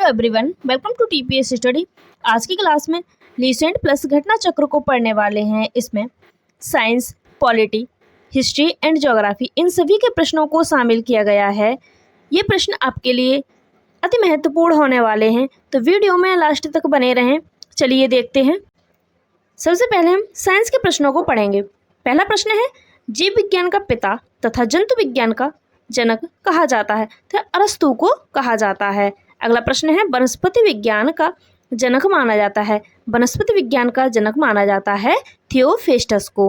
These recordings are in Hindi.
Hello everyone, welcome to TPS study. आज की क्लास में रीसेंट प्लस घटना चक्र को पढ़ने वाले हैं। इसमें science, polity, history and geography इन सभी के प्रश्नों को शामिल किया गया है। ये प्रश्न आपके लिए अति महत्वपूर्ण होने वाले हैं, तो वीडियो में लास्ट तक बने रहें। चलिए देखते हैं। सबसे पहले हम साइंस के प्रश्नों को पढ़ेंगे। पहला प्रश्न है, जीव विज्ञान का पिता तथा जंतु विज्ञान का जनक कहा जाता है, तो अरस्तु को कहा जाता है। अगला प्रश्न है, वनस्पति विज्ञान का जनक माना जाता है। वनस्पति विज्ञान का जनक माना जाता है थियोफेस्टस को।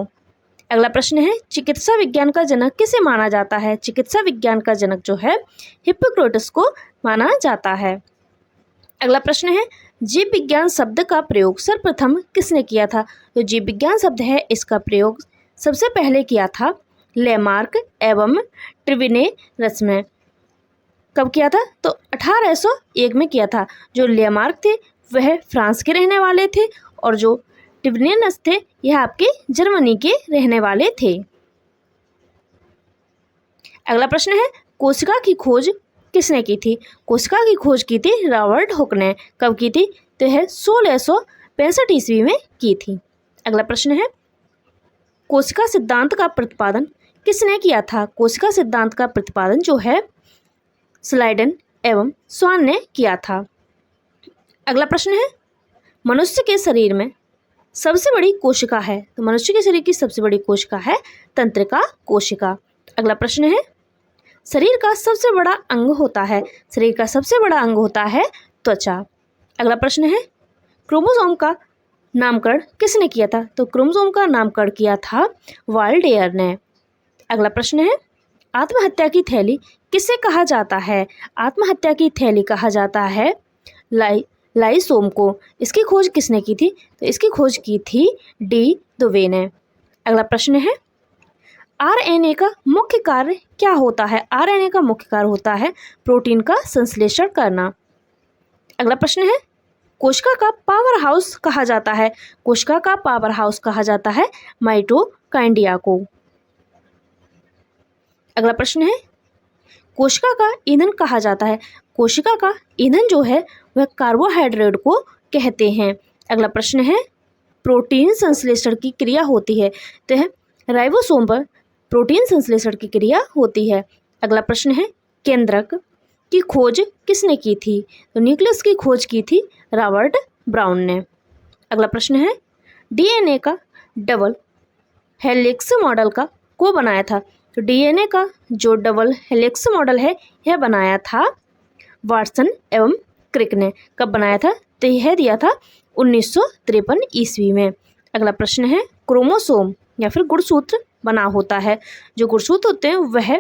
अगला प्रश्न है, चिकित्सा विज्ञान का जनक किसे माना जाता है? चिकित्सा विज्ञान का जनक जो है हिप्पोक्रेटस को माना जाता है। अगला प्रश्न है, जीव विज्ञान शब्द का प्रयोग सर्वप्रथम किसने किया था? जो जीव विज्ञान शब्द है इसका प्रयोग सबसे पहले किया था लेमार्क एवं ट्रिविनेरस ने। कब किया था? तो 1801 में किया था। जो लेमार्क थे वह फ्रांस के रहने वाले थे और जो ट्रिविनेरस थे यह आपके जर्मनी के रहने वाले थे। अगला प्रश्न है, कोशिका की खोज किसने की थी? कोशिका की खोज की थी रॉबर्ट हुक ने। कब की थी? तो यह 1665 ईस्वी में की थी। अगला प्रश्न है, कोशिका सिद्धांत का प्रतिपादन किसने किया था? कोशिका सिद्धांत का प्रतिपादन जो है स्लाइडन एवं स्वान ने किया था। अगला प्रश्न है, मनुष्य के शरीर में सबसे बड़ी कोशिका है? तो मनुष्य के शरीर की सबसे बड़ी कोशिका है तंत्रिका कोशिका। अगला प्रश्न है, शरीर का सबसे बड़ा अंग होता है? शरीर का सबसे बड़ा अंग होता है त्वचा। अगला प्रश्न है, क्रोमोसोम का नामकरण किसने किया था? तो क्रोमोसोम का नामकरण किया था वाल्डेयर ने। अगला प्रश्न है, आत्महत्या की थैली किसे कहा जाता है? आत्महत्या की थैली कहा जाता है लाइसोम को। इसकी खोज किसने की थी? तो इसकी खोज की थी डी दुवे ने। अगला प्रश्न है, आरएनए का मुख्य कार्य क्या होता है? आरएनए का मुख्य कार्य होता है प्रोटीन का संश्लेषण करना। अगला प्रश्न है, कोशिका का पावर हाउस कहा जाता है? कोशिका का पावर हाउस कहा जाता है माइटोकांड्रिया को। अगला प्रश्न है, कोशिका का ईंधन कहा जाता है? कोशिका का ईंधन जो है वह कार्बोहाइड्रेट को कहते हैं। अगला प्रश्न है, प्रोटीन संश्लेषण की क्रिया होती है? तो यह राइबोसोम पर प्रोटीन संश्लेषण की क्रिया होती है। अगला प्रश्न है, केंद्रक की खोज किसने की थी? तो न्यूक्लियस की खोज की थी रॉबर्ट ब्राउन ने। अगला प्रश्न है, डीएनए का डबल हेलिक्स मॉडल का को बनाया था? तो डीएनए का जो डबल हेलिक्स मॉडल है यह बनाया था वाटसन एवं क्रिक ने। कब बनाया था? तो यह दिया था 1953 ईस्वी में। अगला प्रश्न है, क्रोमोसोम या फिर गुणसूत्र बना होता है? जो गुणसूत्र होते हैं वह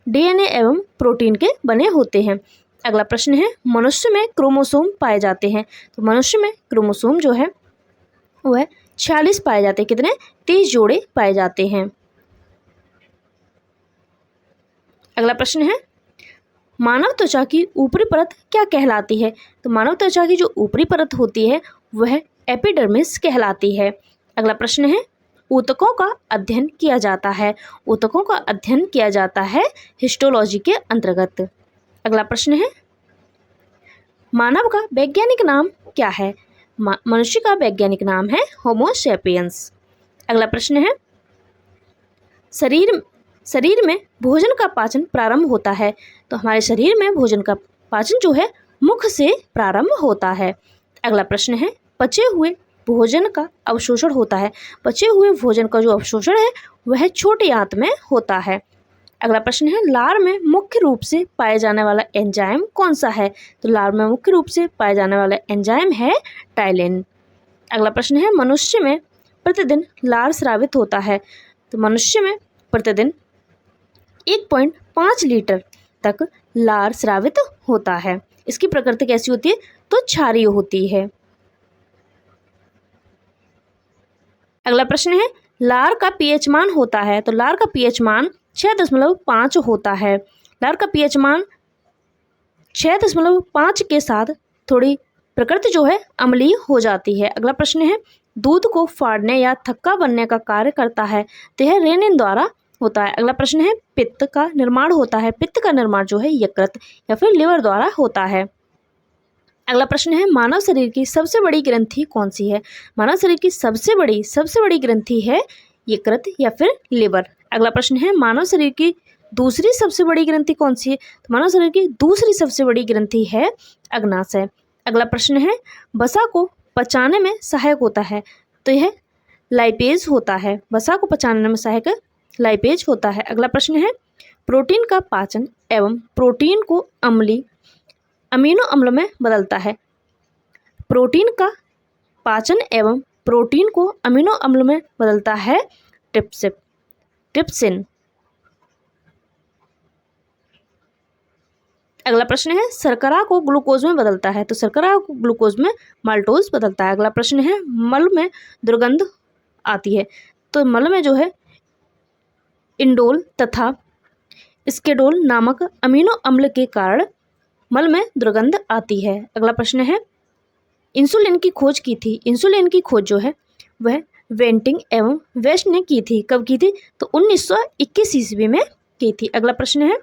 डीएनए एवं प्रोटीन के बने होते हैं। अगला प्रश्न है, मनुष्य में क्रोमोसोम पाए जाते हैं? तो मनुष्य में क्रोमोसोम जो है वह 46 पाए जाते हैं। कितने? 30 जोड़े पाए जाते हैं। अगला प्रश्न है, मानव त्वचा की ऊपरी परत क्या कहलाती है? तो मानव त्वचा की जो ऊपरी परत होती है वह एपिडर्मिस कहलाती है। अगला प्रश्न है, ऊतकों का अध्ययन किया जाता है? ऊतकों का अध्ययन किया जाता है हिस्टोलॉजी के अंतर्गत। अगला प्रश्न है, मानव का वैज्ञानिक नाम क्या है? मनुष्य का वैज्ञानिक नाम है होमो सैपियंस। अगला प्रश्न है, शरीर में भोजन का पाचन प्रारंभ होता है? तो हमारे शरीर में भोजन का पाचन जो है मुख से प्रारंभ होता है। अगला प्रश्न है, पचे हुए भोजन का अवशोषण होता है? पचे हुए भोजन का जो अवशोषण है वह छोटे आंत में होता है। अगला प्रश्न है, लार में मुख्य रूप से पाए जाने वाला एंजाइम कौन सा है? तो लार में मुख्य रूप से पाए जाने वाला एंजाइम है टाइलिन। अगला प्रश्न है, मनुष्य में प्रतिदिन लार स्रावित होता है? तो मनुष्य में प्रतिदिन 1.5 लीटर तक लार स्रावित होता है। इसकी प्रकृति कैसी होती है? तो क्षारीय होती है। अगला प्रश्न है, लार का पीएच मान होता है? तो लार का पीएच मान 6.5 होता है। लार का पीएच मान 6.5 के साथ थोड़ी प्रकृति जो है अम्लीय हो जाती है। अगला प्रश्न है, दूध को फाड़ने या थक्का बनने का कार्य करता है? तो यह रेनिन द्वारा होता है। अगला प्रश्न है, पित्त का निर्माण होता है? पित्त का निर्माण जो है यकृत या फिर लिवर द्वारा होता है। अगला प्रश्न है मानव शरीर की सबसे बड़ी ग्रंथि कौन सी है? मानव शरीर की सबसे बड़ी ग्रंथि है यकृत या फिर लिवर। अगला प्रश्न है मानव शरीर की दूसरी सबसे बड़ी ग्रंथि कौन सी है? तो मानव शरीर की दूसरी सबसे बड़ी ग्रंथि है अग्नाशय। अगला प्रश्न है वसा को पचाने में सहायक होता है, तो यह लाइपेज होता है। वसा को पचाने में सहायक लाइपेज होता है। अगला प्रश्न है प्रोटीन का पाचन एवं प्रोटीन को अमीनो अम्ल में बदलता है। प्रोटीन का पाचन एवं प्रोटीन को अमीनो अम्ल में बदलता है ट्रिप्सिन। अगला प्रश्न है शर्करा को ग्लूकोज में बदलता है, तो शर्करा को ग्लूकोज में माल्टोज बदलता है। अगला प्रश्न है मल में दुर्गंध आती है, तो मल में जो है इंडोल तथा स्केडोल नामक अमीनो अम्ल के कारण मल में दुर्गंध आती है। अगला प्रश्न है इंसुलिन की खोज की थी। इंसुलिन की खोज जो है वह वेंटिंग एवं वेस्ट ने की थी। कब की थी? तो 1921 ईस्वी में की थी। अगला प्रश्न है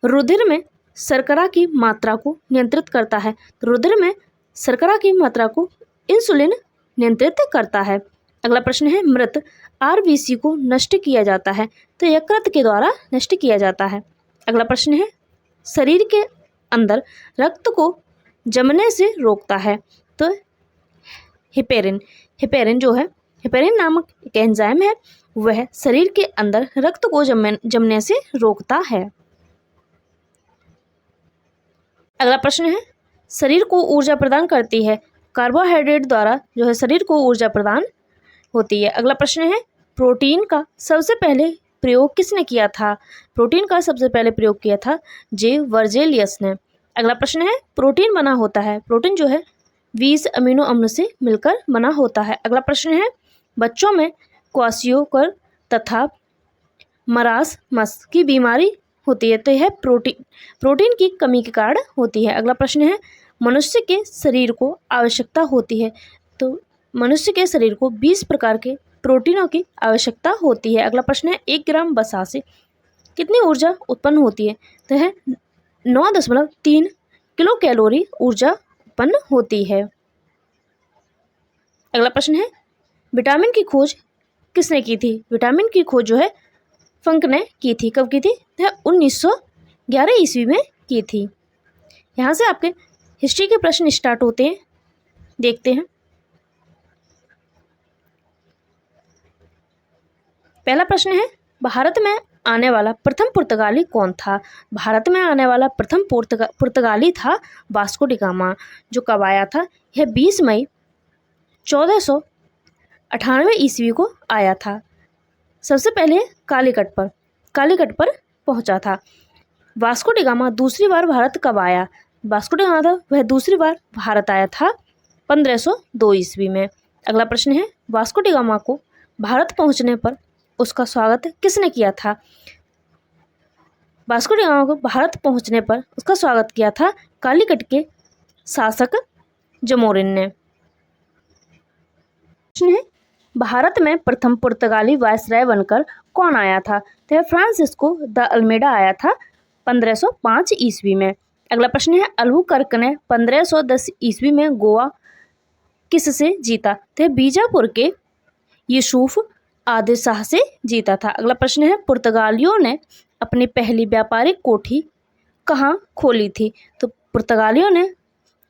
रुधिर में शर्करा की मात्रा को नियंत्रित करता है। रुधिर में शर्करा की मात्रा को इंसुलिन नियंत्रित करता है। अगला प्रश्न है मृत आरबीसी को नष्ट किया जाता है, तो यकृत के द्वारा नष्ट किया जाता है। अगला प्रश्न है शरीर के अंदर रक्त को जमने से रोकता है, तो हिपेरिन जो है हिपेरिन नामक एक एंजाइम है, वह शरीर के अंदर रक्त को जमने से रोकता है। अगला प्रश्न है शरीर को ऊर्जा प्रदान करती है। कार्बोहाइड्रेट द्वारा जो है शरीर को ऊर्जा प्रदान होती है। अगला प्रश्न है प्रोटीन का सबसे पहले प्रयोग किसने किया था? प्रोटीन का सबसे पहले प्रयोग किया था जे वर्जेलियस ने। अगला प्रश्न है प्रोटीन बना होता है। प्रोटीन जो है 20 अमीनो अम्ल से मिलकर बना होता है। अगला प्रश्न है बच्चों में क्वाशियोकर तथा मरासमस की बीमारी होती है, तो यह प्रोटीन की कमी के कारण होती है। अगला प्रश्न है मनुष्य के शरीर को आवश्यकता होती है, तो मनुष्य के शरीर को 20 प्रकार के प्रोटीनों की आवश्यकता होती है। अगला प्रश्न है 1 ग्राम वसा से कितनी ऊर्जा उत्पन्न होती है? तो है 9.3 किलो कैलोरी ऊर्जा उत्पन्न होती है। अगला प्रश्न है विटामिन की खोज किसने की थी? विटामिन की खोज जो है फंक ने की थी। कब की थी? तो 1911 ईस्वी में की थी। यहाँ से आपके हिस्ट्री के प्रश्न स्टार्ट होते हैं, देखते हैं। पहला प्रश्न है भारत में आने वाला प्रथम पुर्तगाली कौन था? भारत में आने वाला प्रथम पुर्तगाली था वास्को डी गामा। जो कब आया था? यह 20 मई 1498 ईस्वी को आया था। सबसे पहले कालीकट पर पहुंचा था। वास्को डी गामा दूसरी बार भारत कब आया? वास्को डी गामा था वह दूसरी बार भारत आया था 1502 ईस्वी में। अगला प्रश्न है वास्को डी गामा को भारत पहुंचने पर उसका स्वागत किसने किया था? वास्को डी गामा को भारत पहुंचने पर उसका स्वागत किया था कालीकट के शासक जमोरिन ने। प्रश्न है भारत में प्रथम पुर्तगाली वायसराय बनकर कौन आया था? तो फ्रांसिस्को द अल्मेडा आया था 1505 ईस्वी में। अगला प्रश्न है अल्बुकर्क ने 1510 ईस्वी में गोवा किससे जीता? तो बीजापुर के यूसुफ आदिल शाह से जीता था। अगला प्रश्न है पुर्तगालियों ने अपनी पहली व्यापारिक कोठी कहाँ खोली थी? तो पुर्तगालियों ने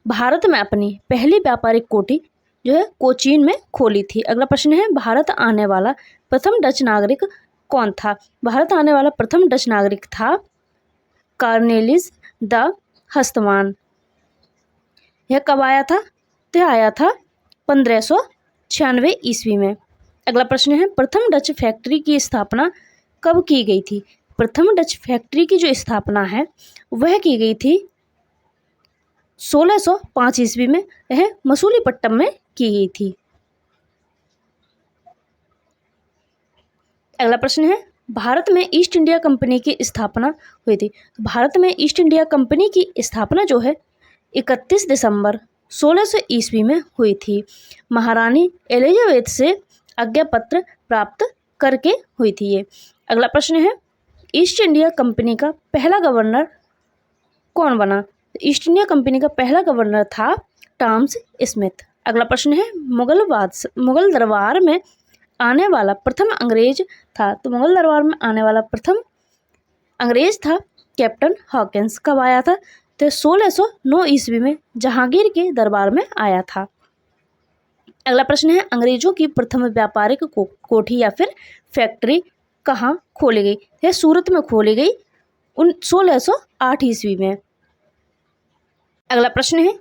भारत में अपनी पहली व्यापारिक कोठी जो है कोचीन में खोली थी। अगला प्रश्न है भारत आने वाला प्रथम डच नागरिक कौन था? भारत आने वाला प्रथम डच नागरिक था कार्नेलिस द हस्तमान। यह कब आया था? तो आया था 1596 ईस्वी में। अगला प्रश्न है प्रथम डच फैक्ट्री की स्थापना कब की गई थी? प्रथम डच फैक्ट्री की जो स्थापना है वह की गई थी 1605 ईस्वी में। यह मसूलीपट्टनम में की गई थी। अगला प्रश्न है भारत में ईस्ट इंडिया कंपनी की स्थापना हुई थी। भारत में ईस्ट इंडिया कंपनी की स्थापना जो है 31 दिसंबर 1600 ईस्वी में हुई थी। महारानी एलिजाबेथ से आज्ञा पत्र प्राप्त करके हुई थी ये। अगला प्रश्न है ईस्ट इंडिया कंपनी का पहला गवर्नर कौन बना? ईस्ट इंडिया कंपनी का पहला गवर्नर था टॉमस स्मिथ। अगला प्रश्न है मुगल दरबार में आने वाला प्रथम अंग्रेज था। तो मुगल दरबार में आने वाला प्रथम अंग्रेज था कैप्टन हॉकिंस। कब आया था? तो 1609 ईस्वी में जहांगीर के दरबार में आया था। अगला प्रश्न है अंग्रेजों की प्रथम व्यापारिक कोठी या फिर फैक्ट्री कहाँ खोली गई? यह सूरत में खोली गई 1608 ईस्वी में। अगला प्रश्न है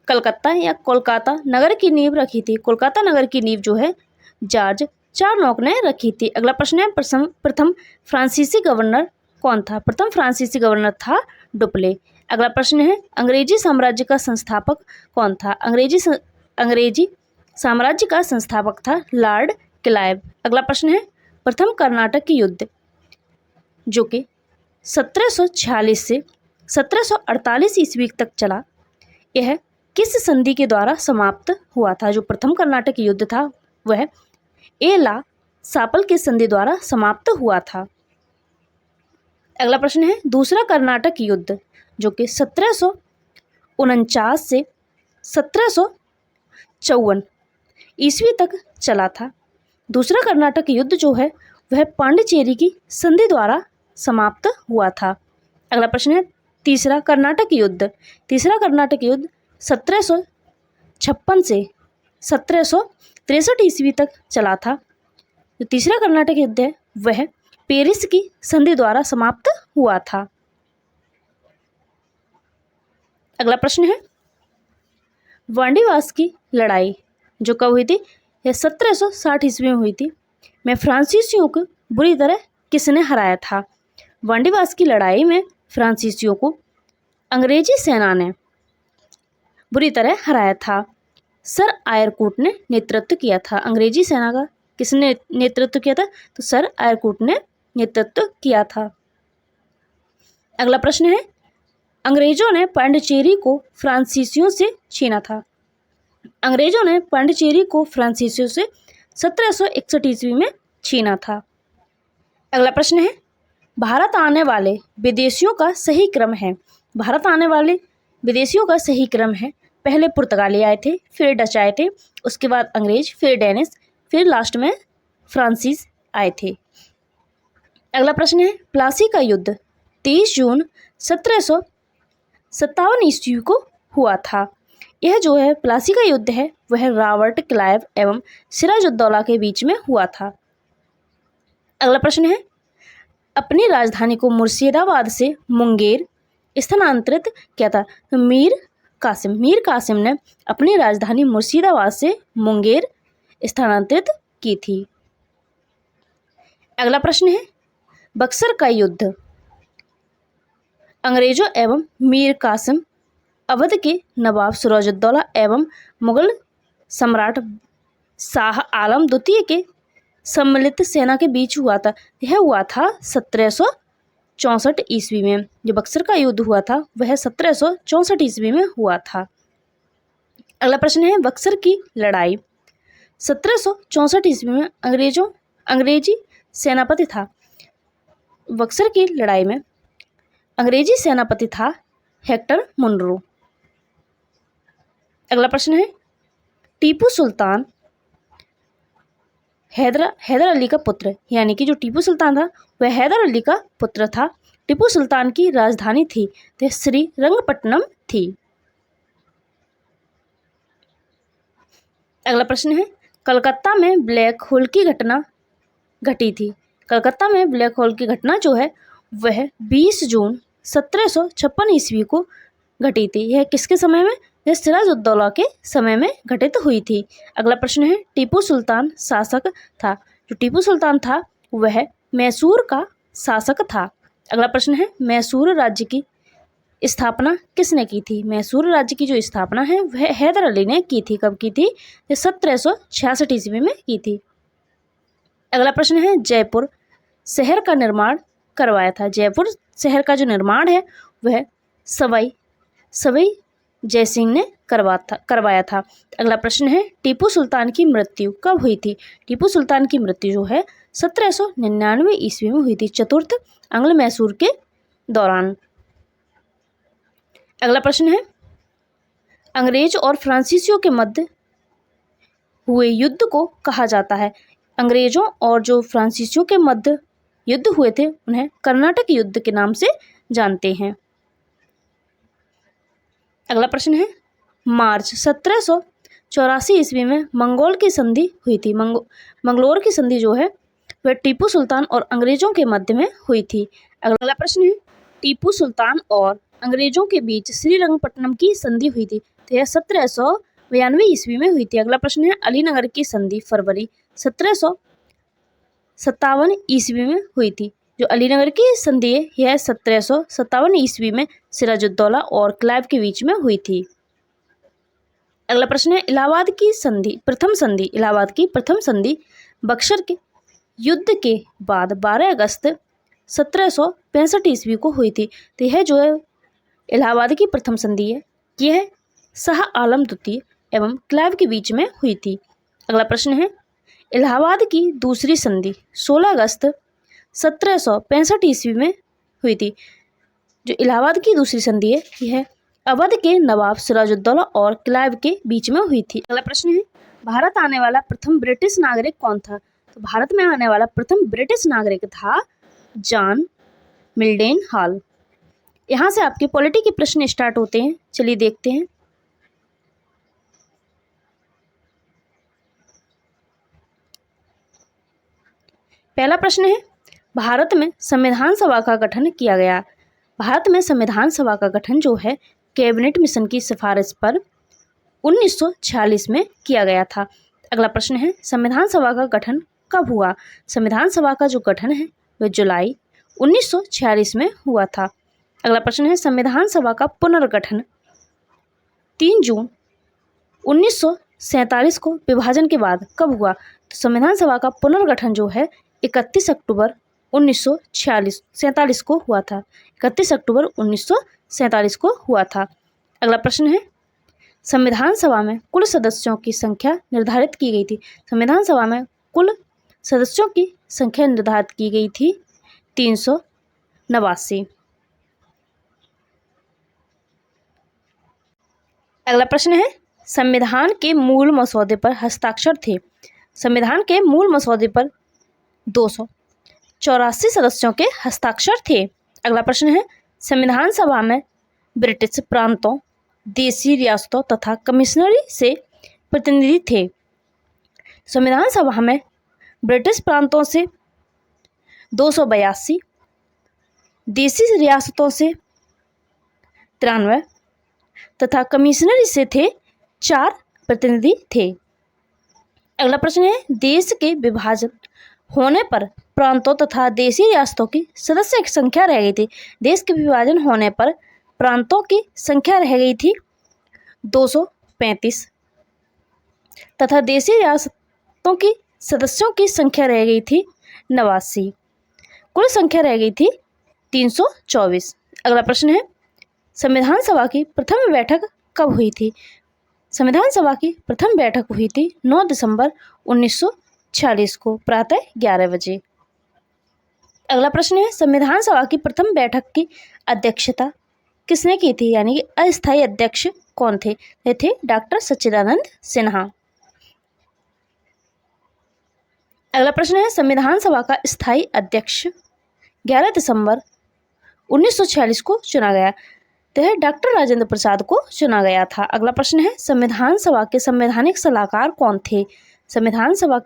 कलकत्ता या कोलकाता नगर की नींव रखी थी। कोलकाता नगर की नींव जो है जॉर्ज चारनॉक ने रखी थी। अगला प्रश्न है प्रथम फ्रांसीसी गवर्नर कौन था? प्रथम फ्रांसीसी गवर्नर था डुप्ले। अगला प्रश्न है अंग्रेजी साम्राज्य का संस्थापक कौन था? अंग्रेजी साम्राज्य का संस्थापक था लॉर्ड क्लाइव। अगला प्रश्न है प्रथम कर्नाटक की युद्ध जो कि 1746 से 1748 ईस्वी तक चला, यह किस संधि के द्वारा समाप्त हुआ था? जो प्रथम कर्नाटक युद्ध था वह एला सापल के संधि द्वारा समाप्त हुआ था। अगला प्रश्न है दूसरा कर्नाटक युद्ध जो कि 1749 से 1754 ईस्वी तक चला था। दूसरा कर्नाटक युद्ध जो है वह पांडिचेरी की संधि द्वारा समाप्त हुआ था। अगला प्रश्न है तीसरा कर्नाटक युद्ध। तीसरा कर्नाटक युद्ध 1756 से 1763 ईस्वी तक चला था। जो तीसरा कर्नाटक युद्ध है वह पेरिस की संधि द्वारा समाप्त हुआ था। अगला प्रश्न है वांडीवास की लड़ाई जो कब हुई थी? यह 1760 ईस्वी में हुई थी। में फ्रांसीसियों को बुरी तरह किसने हराया था? वांडीवास की लड़ाई में फ्रांसीसियों को अंग्रेजी सेना ने बुरी तरह हराया था। सर आयरकूट ने नेतृत्व किया था। अंग्रेजी सेना का किसने नेतृत्व किया था? तो सर आयरकूट ने नेतृत्व किया था। अगला प्रश्न है अंग्रेजों ने पांडिचेरी को फ्रांसीसियों से छीना था। अंग्रेजों ने पांडिचेरी को फ्रांसीसियों से 1761 ईस्वी में छीना था। अगला प्रश्न है भारत आने वाले विदेशियों का सही क्रम है। भारत आने वाले विदेशियों का सही क्रम है पहले पुर्तगाली आए थे, फिर डच आए थे, उसके बाद अंग्रेज, फिर डेनिश, फिर लास्ट में फ्रांसीस आए थे। अगला प्रश्न है प्लासी का युद्ध 30 जून 1757 ईस्वी को हुआ था। यह जो है प्लासी का युद्ध है वह रॉबर्ट क्लाइव एवं सिराजुद्दौला के बीच में हुआ था। अगला प्रश्न है अपनी राजधानी को मुर्शिदाबाद से मुंगेर स्थानांतरित किया था। तो मीर कासिम ने अपनी राजधानी मुर्शिदाबाद से मुंगेर स्थानांतरित की थी। अगला प्रश्न है बक्सर का युद्ध अंग्रेजों एवं मीर कासिम अवध के नवाब सिराजुद्दौला एवं मुगल सम्राट शाह आलम द्वितीय के सम्मिलित सेना के बीच हुआ था। यह हुआ था 1764 ईस्वी में। जो बक्सर का युद्ध हुआ था वह 1764 ईस्वी में हुआ था। अगला प्रश्न है बक्सर की लड़ाई 1764 ईस्वी में अंग्रेजी सेनापति था। बक्सर की लड़ाई में अंग्रेजी सेनापति था हेक्टर मुनरो। अगला प्रश्न है टीपू सुल्तान हैदर अली का पुत्र, यानी कि जो टीपू सुल्तान था वह हैदर अली का पुत्र था। टीपू सुल्तान की राजधानी थी तो श्रीरंगपट्टनम थी। अगला प्रश्न है कलकत्ता में ब्लैक होल की घटना घटी थी। कलकत्ता में ब्लैक होल की घटना जो है वह 20 जून 1756 ईस्वी को घटी थी। यह किसके समय में? यह सिराजुद्दौला के समय में घटित हुई थी। अगला प्रश्न है टीपू सुल्तान शासक था। जो टीपू सुल्तान था वह मैसूर का शासक था। अगला प्रश्न है मैसूर राज्य की स्थापना किसने की थी? मैसूर राज्य की जो स्थापना है वह हैदर अली ने की थी। कब की थी? यह 1766 ईस्वी में की थी। अगला प्रश्न है जयपुर शहर का निर्माण करवाया था। जयपुर शहर का जो निर्माण है वह सवाई जयसिंह ने करवाया था। अगला प्रश्न है टीपू सुल्तान की मृत्यु कब हुई थी? टीपू सुल्तान की मृत्यु जो है 1799 ईस्वी में हुई थी, चतुर्थ आंग्ल मैसूर के दौरान। अगला प्रश्न है, अंग्रेज और फ्रांसीसियों के मध्य हुए युद्ध को कहा जाता है। अंग्रेजों और जो फ्रांसीसियों के मध्य युद्ध हुए थे उन्हें कर्नाटक युद्ध के नाम से जानते हैं। अगला प्रश्न है, मार्च 1784 ईस्वी में मंगोल की संधि हुई थी। मंगलोर की संधि जो है वह टीपू सुल्तान और अंग्रेजों के मध्य में हुई थी। अगला प्रश्न है, टीपू सुल्तान और अंग्रेजों के बीच श्रीरंगपट्टनम की संधि हुई थी, तो यह 1792 ईस्वी में हुई थी। अगला प्रश्न है, अलीनगर की संधि फरवरी 1757 ईस्वी में हुई थी। जो अलीनगर की संधि है यह 1757 ईस्वी में सिराजुद्दौला और क्लाइव के बीच में हुई थी। अगला प्रश्न है, इलाहाबाद की प्रथम संधि बक्सर के युद्ध के बाद 12 अगस्त 1765 ईस्वी को हुई थी। तो यह जो है इलाहाबाद की प्रथम संधि है यह शाह आलम द्वितीय एवं क्लाइव के बीच में हुई थी। अगला प्रश्न है, इलाहाबाद की दूसरी संधि 16 अगस्त 1765 ईस्वी में हुई थी। जो इलाहाबाद की दूसरी संधि है यह अवध के नवाब सिराजुद्दौला और क्लाइव के बीच में हुई थी। अगला प्रश्न है, भारत आने वाला प्रथम ब्रिटिश नागरिक कौन था? तो भारत में आने वाला प्रथम ब्रिटिश नागरिक था जॉन मिल्डेन हॉल। यहाँ से आपके पॉलिटी के प्रश्न स्टार्ट होते हैं, चलिए देखते हैं। पहला प्रश्न है, भारत में संविधान सभा का गठन किया गया। भारत में संविधान सभा का गठन जो है कैबिनेट मिशन की सिफारिश पर 1946 में किया गया था। अगला प्रश्न है, संविधान सभा का गठन कब हुआ? संविधान सभा का जो गठन है वह जुलाई 1946 में हुआ था। अगला प्रश्न है, संविधान सभा का पुनर्गठन 3 जून 1947 को विभाजन के बाद कब हुआ? तो संविधान सभा का पुनर्गठन जो है 31 अक्टूबर 1947 को हुआ था। 31 अक्टूबर 1947 को हुआ था। अगला प्रश्न है, संविधान सभा में कुल सदस्यों की संख्या निर्धारित की गई थी। संविधान सभा में कुल सदस्यों की संख्या निर्धारित की गई थी 389। अगला प्रश्न है, संविधान के मूल मसौदे पर हस्ताक्षर थे। संविधान के मूल मसौदे पर 284 सदस्यों के हस्ताक्षर थे। अगला प्रश्न है, संविधान सभा में ब्रिटिश प्रांतों, देशी रियासतों तथा कमिश्नरी से प्रतिनिधि थे। संविधान सभा में ब्रिटिश प्रांतों से 282, देशी रियासतों से 93 तथा कमिश्नरी से थे 4 प्रतिनिधि थे। अगला प्रश्न है, देश के विभाजन होने पर प्रांतों तथा देशी रियासतों की सदस्य की संख्या रह गई थी। देश के विभाजन होने पर प्रांतों की संख्या रह गई थी 235 तथा देशी रियासतों की सदस्यों की संख्या रह गई थी 89। कुल संख्या रह गई थी 324। अगला प्रश्न है, संविधान सभा की प्रथम बैठक कब हुई थी? संविधान सभा की प्रथम बैठक हुई थी 9 दिसंबर 1946 को प्रातः 11 बजे। अगला प्रश्न है, संविधान सभा की प्रथम बैठक की अध्यक्षता किसने की थी? यानी कि अस्थायी अध्यक्ष कौन थे? ये थे डॉक्टर सच्चिदानंद सिन्हा। अगला प्रश्न है, संविधान सभा का स्थायी अध्यक्ष 11 दिसंबर 1946 को चुना गया, तो है डॉक्टर राजेंद्र प्रसाद को चुना गया था। अगला प्रश्न है, संविधान सभा के संवैधानिक सलाहकार कौन थे? संविधान सभा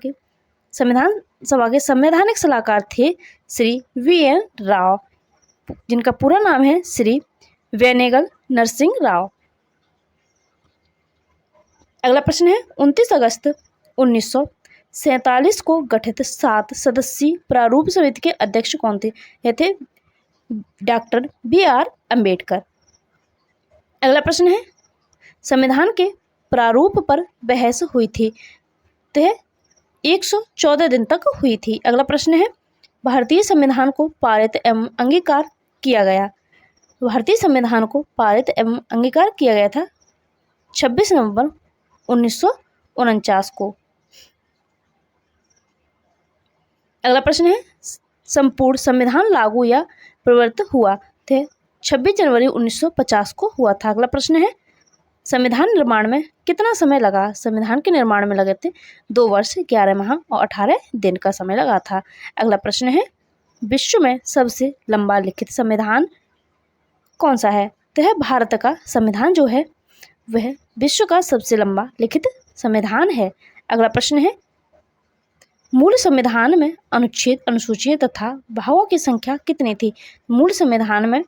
के संवैधानिक सलाहकार थे श्री वी.एन. राव, जिनका पूरा नाम है श्री वेनेगल नरसिंह राव। अगला प्रश्न है, 29 अगस्त 1947 को गठित 7 सदस्यीय प्रारूप समिति के अध्यक्ष कौन थे? यह थे डॉक्टर B.R. अम्बेडकर। अगला प्रश्न है, संविधान के प्रारूप पर बहस हुई थी, तो यह 114 दिन तक हुई थी। अगला प्रश्न है, भारतीय संविधान को पारित एवं अंगीकार किया गया। भारतीय संविधान को पारित एवं अंगीकार किया गया था 26 नवंबर 1949 को। अगला प्रश्न है, संपूर्ण संविधान लागू या प्रवर्तित हुआ थे? 26 जनवरी 1950 को हुआ था। अगला प्रश्न है, संविधान निर्माण में कितना समय लगा? संविधान के निर्माण में लगे थे 2 वर्ष 11 माह और 18 दिन का समय लगा था। अगला प्रश्न है, विश्व में सबसे लंबा लिखित संविधान कौन सा है? तो है भारत का संविधान जो है वह विश्व का सबसे लंबा लिखित संविधान है। अगला प्रश्न है, मूल संविधान में अनुच्छेद, अनुसूचियां तथा भागों की संख्या कितनी थी? मूल संविधान में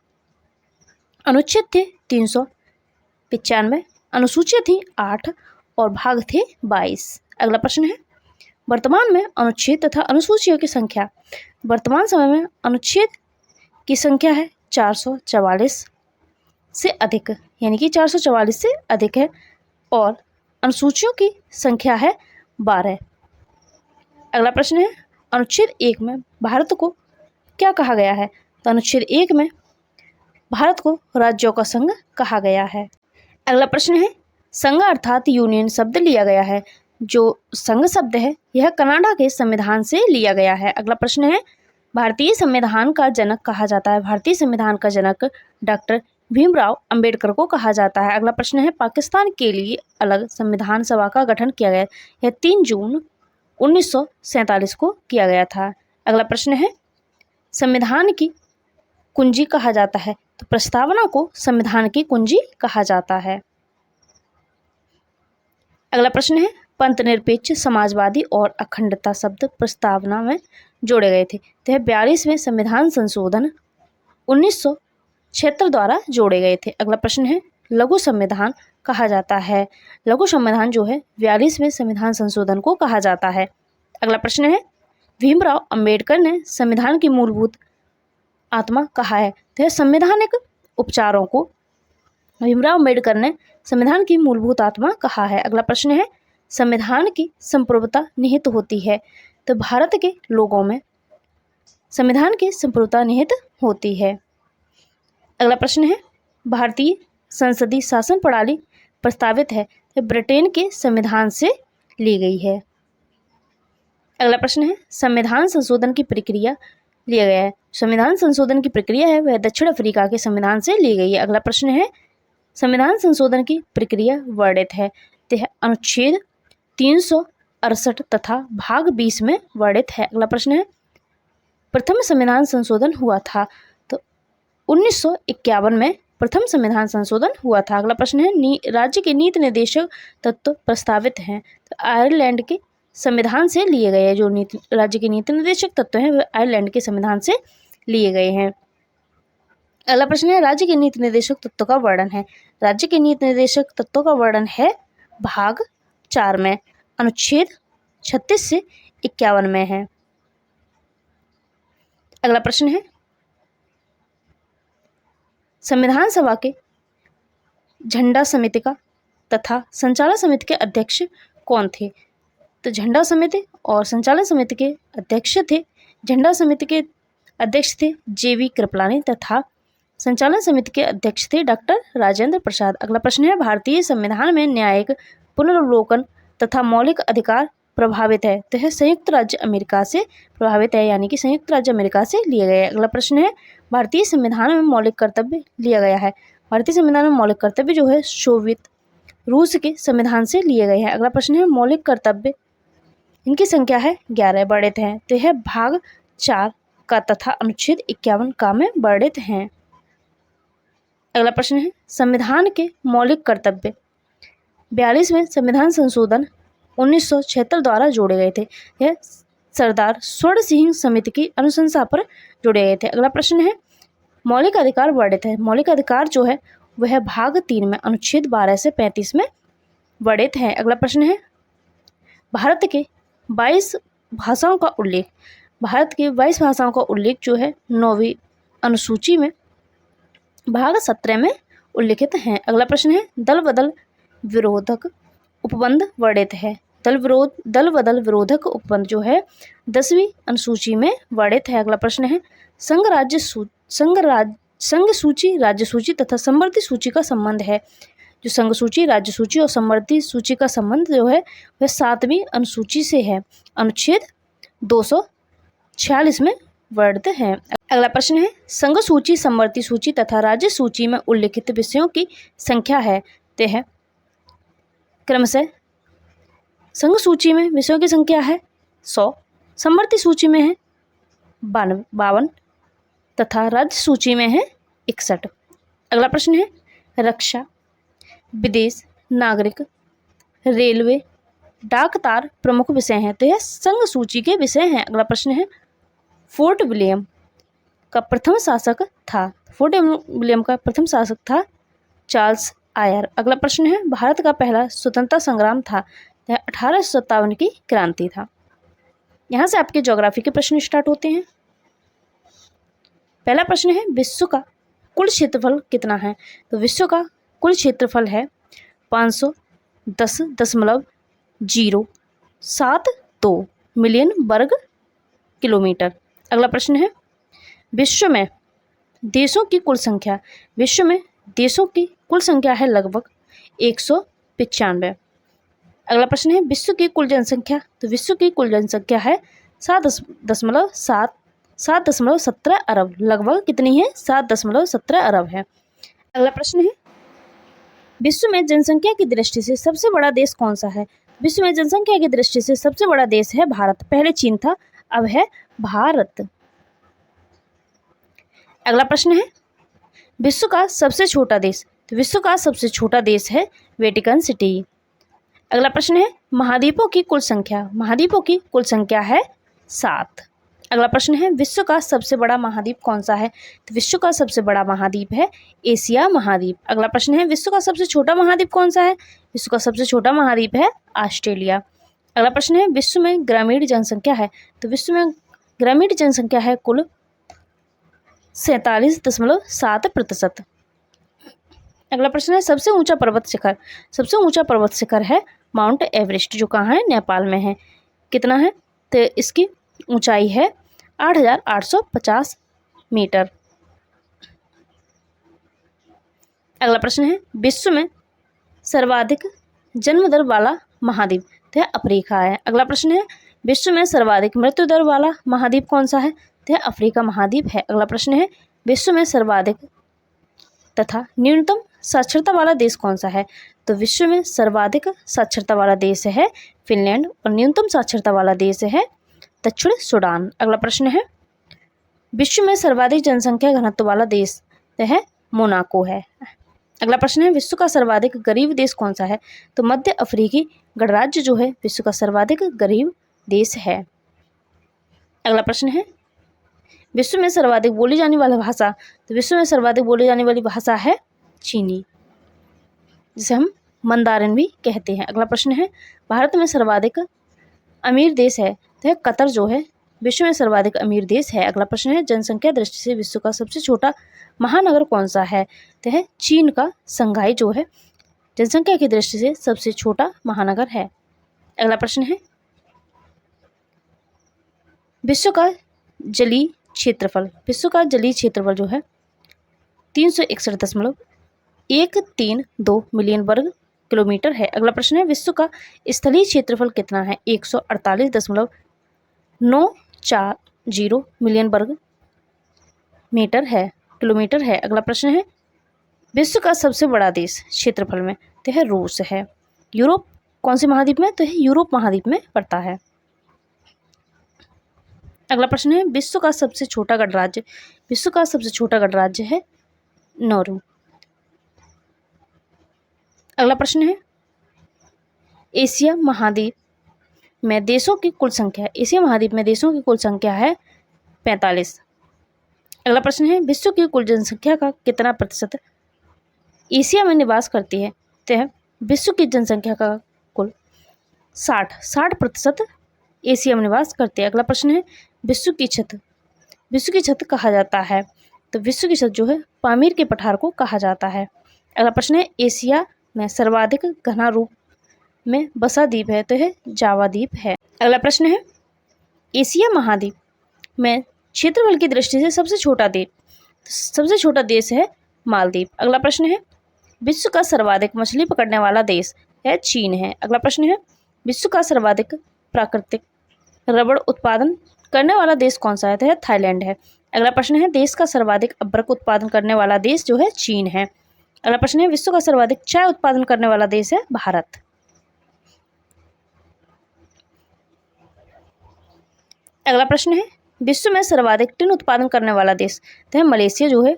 अनुच्छेद थे 395, अनुसूचियां थी 8 और भाग थे 22। अगला प्रश्न है, वर्तमान में अनुच्छेद तथा अनुसूचियों की संख्या। वर्तमान समय में अनुच्छेद की संख्या है 444 से अधिक, यानी कि 444 से अधिक है, और अनुसूचियों की संख्या है 12। अगला प्रश्न है, अनुच्छेद 1 में भारत को क्या कहा गया है? तो अनुच्छेद 1 में भारत को राज्यों का संघ कहा गया है। अगला प्रश्न है, संघ अर्थात यूनियन शब्द लिया गया है। जो संघ शब्द है यह कनाडा के संविधान से लिया गया है। अगला प्रश्न है, भारतीय संविधान का जनक कहा जाता है। भारतीय संविधान का जनक डॉक्टर भीमराव अंबेडकर को कहा जाता है। अगला प्रश्न है, पाकिस्तान के लिए अलग संविधान सभा का गठन किया गया। यह 3 जून 1947 को किया गया था। अगला प्रश्न है, संविधान की कुंजी कहा जाता है। तो प्रस्तावना को संविधान की कुंजी कहा जाता है। अगला प्रश्न है, पंथ निरपेक्ष, समाजवादी और अखंडता शब्द प्रस्तावना में जोड़े गए थे। तो यह 42वें संविधान संशोधन 1976 द्वारा जोड़े गए थे। अगला प्रश्न है, लघु संविधान कहा जाता है। लघु संविधान जो है 42वें संविधान संशोधन को कहा जाता है। अगला प्रश्न है, भीमराव अंबेडकर ने संविधान की मूलभूत आत्मा कहा है। तो यह संवैधानिक उपचारों को भीमराव अंबेडकर ने संविधान की मूलभूत आत्मा कहा है। अगला प्रश्न है, संविधान की संप्रभुता निहित होती है। तो भारत के लोगों में संविधान की संप्रभुता निहित होती है। अगला प्रश्न है, भारतीय संसदीय शासन प्रणाली प्रस्तावित है। तो ब्रिटेन के संविधान से ली गई है। अगला प्रश्न है, संविधान संशोधन की प्रक्रिया लिया गया है। संविधान संशोधन की प्रक्रिया है वह दक्षिण अफ्रीका के संविधान से ली गई है। अगला प्रश्न है, संविधान संशोधन की प्रक्रिया वर्णित है। तो अनुच्छेद 368 तथा भाग 20 में वर्णित है। अगला प्रश्न है, प्रथम संविधान संशोधन हुआ था। तो 1951 में प्रथम संविधान संशोधन हुआ था। अगला प्रश्न है, राज्य के नीति निर्देशक तत्व प्रस्तावित हैं। तो आयरलैंड के संविधान से लिए गए हैं। जो राज्य के नीति निर्देशक तत्व हैं वह आयरलैंड के संविधान से लिए गए हैं। अगला प्रश्न है, राज्य के नीति निर्देशक तत्वों का वर्णन है। राज्य के नीति निर्देशक तत्वों का वर्णन है भाग 4 में, अनुच्छेद 36 से 51 में है। अगला प्रश्न है, संविधान सभा के झंडा समिति का तथा संचालन समिति के अध्यक्ष कौन थे? तो झंडा समिति और संचालन समिति के अध्यक्ष थे। झंडा समिति के अध्यक्ष थे JV कृपलानी तथा संचालन समिति के अध्यक्ष थे डॉक्टर राजेंद्र प्रसाद। अगला प्रश्न है, भारतीय संविधान में न्यायिक पुनर्वलोकन तथा मौलिक अधिकार प्रभावित है। तो यह संयुक्त राज्य अमेरिका से प्रभावित है, यानी कि संयुक्त राज्य अमेरिका से लिए गए। अगला प्रश्न है, भारतीय संविधान में मौलिक कर्तव्य लिया गया है। भारतीय संविधान में मौलिक कर्तव्य जो है सोवियत रूस के संविधान से लिए गए हैं। अगला प्रश्न है, मौलिक कर्तव्य इनकी संख्या है 11 वर्णित हैं। तो यह भाग 4 का तथा अनुच्छेद 51 का में वर्णित हैं। अगला प्रश्न है, संविधान के मौलिक कर्तव्य 42वें संविधान संशोधन 1976 द्वारा जोड़े गए थे। यह सरदार स्वर्ण सिंह समिति की अनुशंसा पर जोड़े गए थे। अगला प्रश्न है, मौलिक अधिकार वर्णित है। मौलिक अधिकार जो है वह भाग 3 में अनुच्छेद 12 से 35 में वर्णित है। अगला प्रश्न है, भारत के 22 भाषाओं का उल्लेख। भारत की 22 भाषाओं का उल्लेख जो है 9वीं अनुसूची में भाग 17 में उल्लिखित हैं। अगला प्रश्न है, दल बदल विरोधक उपबंध वर्णित है। दल बदल विरोधक उपबंध जो है 10वीं अनुसूची में वर्णित है। अगला प्रश्न है, संघ सूची, राज्य सूची तथा समवर्ती सूची का संबंध है। जो संघ सूची, राज्य सूची और समवर्ती सूची का संबंध जो है वह 7वीं अनुसूची से है। अनुच्छेद 246 में वर्ड है। अगला प्रश्न है संघ सूची, समवर्ती सूची तथा राज्य सूची में उल्लिखित विषयों की संख्या है तो है क्रमशः संघ सूची में विषयों की संख्या है 100, समवर्ती सूची में है 52 तथा राज्य सूची में है 61। अगला प्रश्न है रक्षा, विदेश, नागरिक, रेलवे, डाक तार प्रमुख विषय हैं तो यह संघ सूची के विषय हैं। अगला प्रश्न है फोर्ट विलियम का प्रथम शासक था, फोर्ट विलियम का प्रथम शासक था चार्ल्स आयर। अगला प्रश्न है भारत का पहला स्वतंत्रता संग्राम था, यह 1857 की क्रांति था। यहाँ से आपके ज्योग्राफी के प्रश्न स्टार्ट होते हैं। पहला प्रश्न है विश्व का कुल क्षेत्रफल कितना है, तो विश्व का कुल क्षेत्रफल है 510.072 मिलियन वर्ग किलोमीटर। अगला प्रश्न है विश्व में देशों की कुल संख्या, विश्व में देशों की कुल संख्या है लगभग 195। अगला प्रश्न है विश्व की कुल जनसंख्या, तो विश्व की कुल जनसंख्या है 7.17 अरब, लगभग कितनी है 7.17 अरब है। अगला प्रश्न है विश्व में जनसंख्या की दृष्टि से सबसे बड़ा देश कौन सा है, विश्व में जनसंख्या की दृष्टि से सबसे बड़ा देश है भारत, पहले चीन था अब है भारत। अगला प्रश्न है विश्व का सबसे छोटा देश, तो विश्व का सबसे छोटा देश है वेटिकन सिटी। अगला प्रश्न है महाद्वीपों की कुल संख्या, महाद्वीपों की कुल संख्या है 7। अगला प्रश्न है विश्व का सबसे बड़ा महाद्वीप कौन सा है, तो विश्व का सबसे बड़ा महाद्वीप है एशिया महाद्वीप। अगला प्रश्न है विश्व का सबसे छोटा महाद्वीप कौन सा है, विश्व का सबसे छोटा महाद्वीप है ऑस्ट्रेलिया। अगला प्रश्न है विश्व में ग्रामीण जनसंख्या है, तो विश्व में ग्रामीण जनसंख्या है कुल 47.7%। अगला प्रश्न है सबसे ऊंचा पर्वत शिखर, सबसे ऊंचा पर्वत शिखर है माउंट एवरेस्ट, जो कहाँ है नेपाल में है, कितना है तो इसकी ऊंचाई है 8,850 मीटर। अगला प्रश्न है विश्व में सर्वाधिक जन्म दर वाला महाद्वीप, तो यह अफ्रीका है। अगला प्रश्न है विश्व में सर्वाधिक मृत्यु दर वाला महाद्वीप कौन सा है, तो यह अफ्रीका महाद्वीप है। अगला प्रश्न है विश्व में सर्वाधिक तथा न्यूनतम साक्षरता वाला देश कौन सा है, तो विश्व में सर्वाधिक साक्षरता वाला देश है फिनलैंड और न्यूनतम साक्षरता वाला देश है दक्षिण सूडान। अगला प्रश्न है विश्व में सर्वाधिक जनसंख्या घनत्व वाला देश तो है मोनाको है। अगला प्रश्न है विश्व का सर्वाधिक गरीब देश कौन सा है, तो मध्य अफ्रीकी गणराज्य जो है विश्व का सर्वाधिक गरीब देश है। अगला प्रश्न है विश्व में सर्वाधिक बोली जाने वाली भाषा, तो विश्व में सर्वाधिक बोली जाने वाली भाषा है चीनी, जिसे हम मंदारिन भी कहते हैं। अगला प्रश्न है भारत में सर्वाधिक अमीर देश है, तो कतर जो है विश्व में सर्वाधिक अमीर देश है। अगला प्रश्न है जनसंख्या दृष्टि से विश्व का सबसे छोटा महानगर कौन सा है, तो है चीन का संघाई जो है जनसंख्या की दृष्टि से सबसे छोटा महानगर है। अगला प्रश्न है विश्व का जलीय क्षेत्रफल, विश्व का जलीय क्षेत्रफल जो है 361.132 मिलियन वर्ग किलोमीटर है। अगला प्रश्न है विश्व का स्थलीय क्षेत्रफल कितना है, 148.940 मिलियन वर्ग मीटर है किलोमीटर है। अगला प्रश्न है विश्व का सबसे बड़ा देश क्षेत्रफल में, तो है रूस है। यूरोप कौन से महाद्वीप में, तो है यूरोप महाद्वीप में पड़ता है। अगला प्रश्न है विश्व का सबसे छोटा गणराज्य, विश्व का सबसे छोटा गणराज्य है नॉर्वे। अगला प्रश्न है एशिया महाद्वीप में देशों की कुल संख्या, एशिया महाद्वीप में देशों की कुल संख्या है 45। अगला प्रश्न है विश्व की कुल जनसंख्या का कितना प्रतिशत एशिया में निवास करती है, तो है विश्व की जनसंख्या का कुल 60% एशिया में निवास करती है। अगला प्रश्न है विश्व की छत, विश्व की छत कहा जाता है, तो विश्व की छत जो है पामीर के पठार को कहा जाता है। अगला प्रश्न है एशिया में सर्वाधिक घना रूप में बसा द्वीप है, तो है जावा द्वीप है। अगला प्रश्न है एशिया महाद्वीप में क्षेत्रफल की दृष्टि से सबसे छोटा द्वीप, सबसे छोटा देश है मालदीव। अगला प्रश्न है विश्व का सर्वाधिक मछली पकड़ने वाला देश है चीन है। अगला प्रश्न है विश्व का सर्वाधिक प्राकृतिक रबड़ उत्पादन करने वाला देश कौन सा है? तो है थाईलैंड है। अगला प्रश्न है देश का सर्वाधिक अभ्रक उत्पादन करने वाला देश जो है चीन है। अगला प्रश्न है विश्व का सर्वाधिक चाय उत्पादन करने वाला देश है भारत। अगला प्रश्न है विश्व में सर्वाधिक टिन उत्पादन करने वाला देश, तो है मलेशिया जो है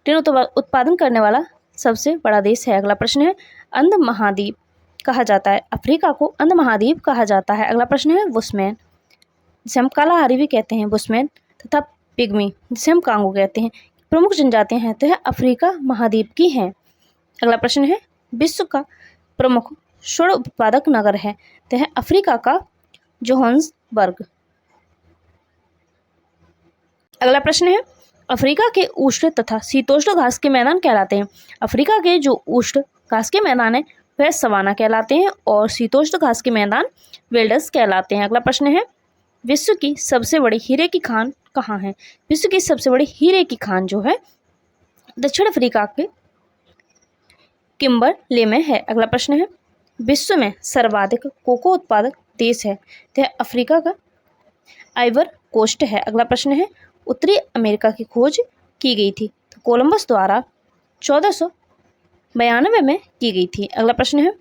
टिन उत्पादन करने वाला सबसे बड़ा देश है। अगला प्रश्न है अंध महाद्वीप कहा जाता है, अफ्रीका को अंध महाद्वीप कहा जाता है। अगला प्रश्न है बुशमैन जिसे हम कालाहारी भी कहते हैं, बुशमैन तथा पिग्मी जिसे हम कांगो कहते हैं, प्रमुख जनजातियां हैं तो है अफ्रीका महाद्वीप की हैं। अगला प्रश्न है विश्व का प्रमुख स्वर्ण उत्पादक नगर है, तो है अफ्रीका का जोहान्सबर्ग। अगला प्रश्न है अफ्रीका के उष्ण तथा शीतोष्ण घास के मैदान कहलाते हैं। अफ्रीका के जो उष्ण घास के मैदान है वह सवाना कहलाते हैं और शीतोष्ण घास के मैदान वेल्डर्स कहलाते हैं। अगला प्रश्न है विश्व की सबसे बड़ी हीरे की खान कहाँ है? विश्व की सबसे बड़ी हीरे की खान जो है दक्षिण अफ्रीका के किम्बरले में है। अगला प्रश्न है विश्व में सर्वाधिक कोको उत्पादक देश है, तो अफ्रीका का आइवर कोस्ट है। अगला प्रश्न है उत्तरी अमेरिका की खोज की गई थी, तो कोलंबस द्वारा 1492 में की गई थी। अगला प्रश्न है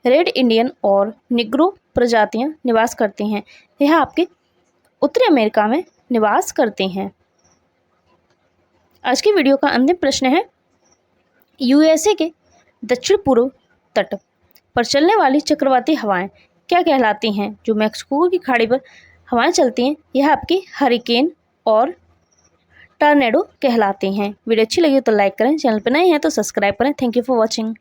रेड इंडियन और निग्रो प्रजातियां निवास करती हैं, यह आपके उत्तरी अमेरिका में निवास करते हैं। आज की वीडियो का अंतिम प्रश्न है यूएसए के दक्षिण पूर्व तट पर चलने वाली चक्रवाती हवाएं क्या कहलाती हैं? जो मैक्सिको की खाड़ी पर हवाएं चलती हैं यह आपकी हरिकेन और टॉर्नेडो कहलाती हैं। वीडियो अच्छी लगी तो लाइक करें, चैनल पर नए हैं तो सब्सक्राइब करें। Thank you for watching.